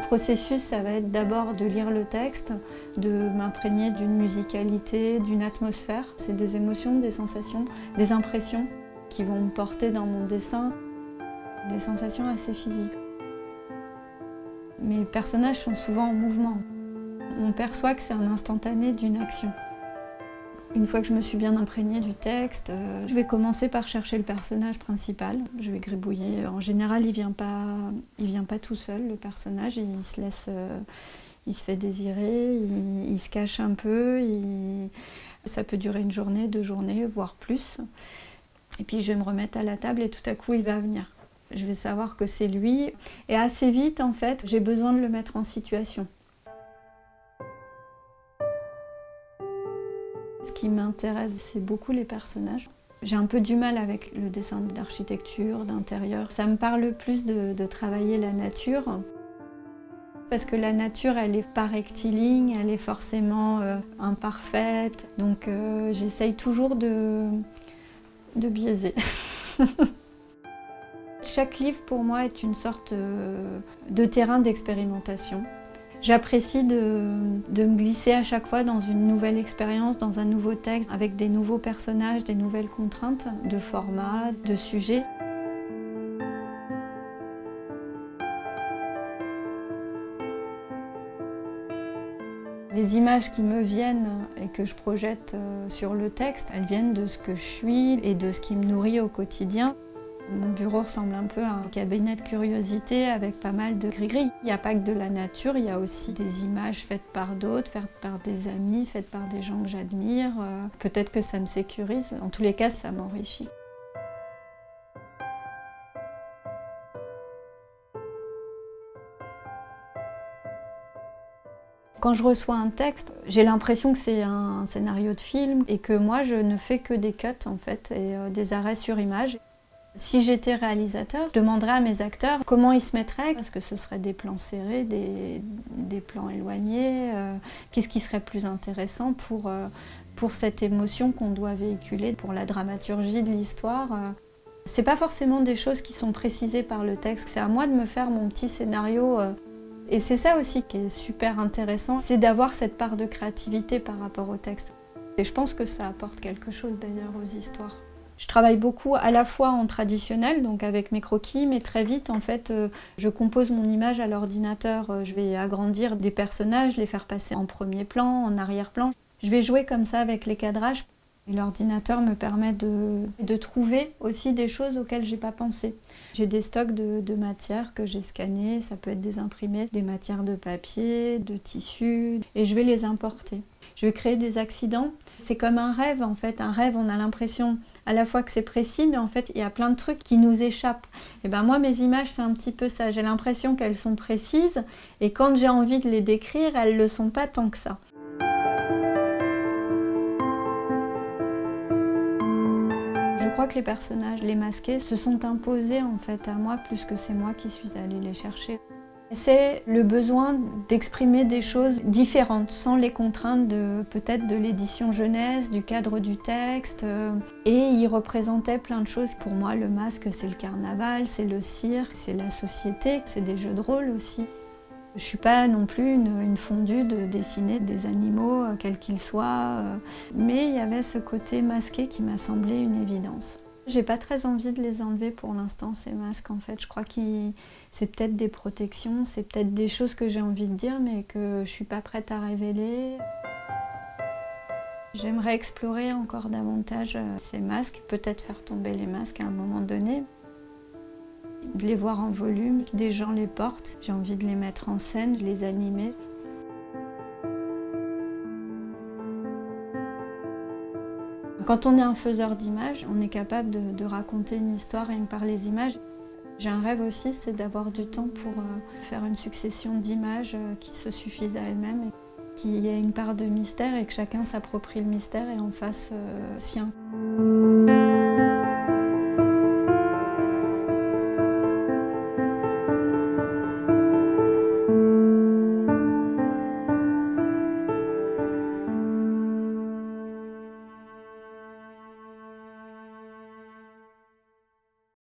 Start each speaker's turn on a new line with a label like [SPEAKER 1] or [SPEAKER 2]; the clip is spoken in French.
[SPEAKER 1] processus, ça va être d'abord de lire le texte, de m'imprégner d'une musicalité, d'une atmosphère. C'est des émotions, des sensations, des impressions qui vont me porter dans mon dessin, des sensations assez physiques. Mes personnages sont souvent en mouvement. On perçoit que c'est un instantané d'une action. Une fois que je me suis bien imprégnée du texte, je vais commencer par chercher le personnage principal. Je vais gribouiller. En général, il vient pas tout seul, le personnage. Il se fait désirer, il se cache un peu. Ça peut durer une journée, 2 journées, voire plus. Et puis je vais me remettre à la table et tout à coup, il va venir. Je vais savoir que c'est lui. Et assez vite, en fait, j'ai besoin de le mettre en situation. Ce qui m'intéresse, c'est beaucoup les personnages. J'ai un peu du mal avec le dessin d'architecture, d'intérieur. Ça me parle plus de travailler la nature. Parce que la nature, elle n'est pas rectiligne, elle est forcément imparfaite. Donc j'essaye toujours de biaiser. Chaque livre, pour moi, est une sorte de terrain d'expérimentation. J'apprécie de me glisser à chaque fois dans une nouvelle expérience, dans un nouveau texte, avec des nouveaux personnages, des nouvelles contraintes de format, de sujet. Les images qui me viennent et que je projette sur le texte, elles viennent de ce que je suis et de ce qui me nourrit au quotidien. Mon bureau ressemble un peu à un cabinet de curiosité avec pas mal de gris-gris. Il n'y a pas que de la nature, il y a aussi des images faites par d'autres, faites par des amis, faites par des gens que j'admire. Peut-être que ça me sécurise, en tous les cas ça m'enrichit. Quand je reçois un texte, j'ai l'impression que c'est un scénario de film et que moi je ne fais que des cuts en fait et des arrêts sur image. Si j'étais réalisateur, je demanderais à mes acteurs comment ils se mettraient. Est-ce que ce serait des plans serrés, des plans éloignés? Qu'est-ce qui serait plus intéressant pour cette émotion qu'on doit véhiculer, pour la dramaturgie de l'histoire? C'est pas forcément des choses qui sont précisées par le texte, c'est à moi de me faire mon petit scénario. Et c'est ça aussi qui est super intéressant, c'est d'avoir cette part de créativité par rapport au texte. Et je pense que ça apporte quelque chose d'ailleurs aux histoires. Je travaille beaucoup à la fois en traditionnel, donc avec mes croquis, mais très vite, en fait, je compose mon image à l'ordinateur. Je vais agrandir des personnages, les faire passer en premier plan, en arrière-plan. Je vais jouer comme ça avec les cadrages. Et l'ordinateur me permet de trouver aussi des choses auxquelles j'ai pas pensé. J'ai des stocks de matières que j'ai scannées, ça peut être des imprimés, des matières de papier, de tissu, et je vais les importer. Je vais créer des accidents. C'est comme un rêve en fait. Un rêve, on a l'impression à la fois que c'est précis, mais en fait il y a plein de trucs qui nous échappent. Et ben moi mes images c'est un petit peu ça. J'ai l'impression qu'elles sont précises et quand j'ai envie de les décrire, elles le sont pas tant que ça. Je crois que les personnages, les masqués, se sont imposés en fait à moi plus que c'est moi qui suis allée les chercher. C'est le besoin d'exprimer des choses différentes, sans les contraintes peut-être de l'édition jeunesse, du cadre du texte. Et il représentait plein de choses. Pour moi, le masque, c'est le carnaval, c'est le cirque, c'est la société, c'est des jeux de rôle aussi. Je ne suis pas non plus une fondue de dessiner des animaux, quels qu'ils soient, mais il y avait ce côté masqué qui m'a semblé une évidence. J'ai pas très envie de les enlever pour l'instant, ces masques en fait. Je crois que c'est peut-être des protections, c'est peut-être des choses que j'ai envie de dire mais que je suis pas prête à révéler. J'aimerais explorer encore davantage ces masques, peut-être faire tomber les masques à un moment donné. De les voir en volume, que des gens les portent. J'ai envie de les mettre en scène, de les animer. Quand on est un faiseur d'images, on est capable de raconter une histoire rien que par les images. J'ai un rêve aussi, c'est d'avoir du temps pour faire une succession d'images qui se suffisent à elles-mêmes, qu'il y ait une part de mystère et que chacun s'approprie le mystère et en fasse sien.